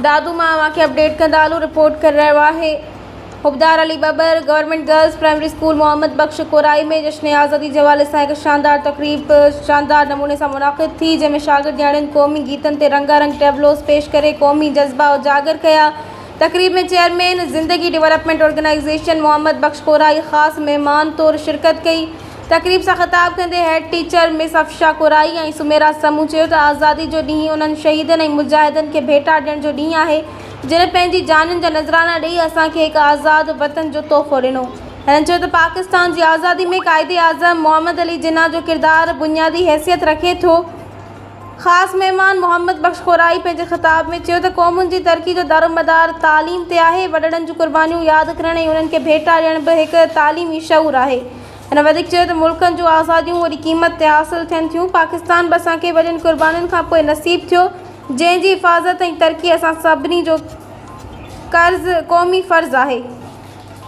दादू मां अव्हांखे अपडेट कंदा हलूं। रिपोर्ट कर रहियो आहे Hubdar Ali Babar. Government girls primary school Mohammad Bakhsh Korai में जश्न आज़ादी जे हवाले सां हिकु शानदार तकरीब शानदार नमूने सां मुनाक़िद थी, जंहिंमें शागिर्द ॼाणनि क़ौमी गीतनि ते रंगारंग टेबलोस पेश करे क़ौमी जज़्बा उजागर कया। तकरीब में चेयरमैन ज़िंदगी development organisation Mohammad Bakhsh Core i ख़ासि महिमान तौर शिरकत कई। तकरीब सां ख़िताब कंदे हेड टीचर मिस अफशा कोराई ऐं सुमेरा समूह चयो त आज़ादी जो ॾींहुं उन्हनि शहीदनि ऐं मुजाहिदनि खे भेटा ॾियण जो ॾींहुं आहे, जिन पंहिंजी जानुनि जा नज़राना ॾेई असांखे हिकु आज़ादु वतन जो तोहफ़ो ॾिनो। हिननि चयो त पाकिस्तान जी आज़ादी में क़ाइदे आज़म मोहम्मद अली जिन्ना जो किरदारु बुनियादी हैसियत रखे थो। ख़ासि महिमान मोहम्मद बख्श कोराई पंहिंजे ख़िताब में चयो त क़ौमुनि जी तरक़ी जो दारोमदार तालीम ते आहे। वॾड़नि जूं क़ुर्बानियूं यादि करण ऐं उन्हनि खे भेटा ॾियण बि हिकु तालीमी शऊर आहे। हिन वधीक चयो त मुल्कनि जूं आज़ादियूं वॾी क़ीमत ते हासिलु थियनि थियूं। पाकिस्तान बि असांखे वॾियुनि क़ुर्बानियुनि खां पोइ नसीबु थियो, जंहिंजी हिफ़ाज़त ऐं तरक़ी असां सभिनी जो क़ौमी फ़र्ज़ु आहे।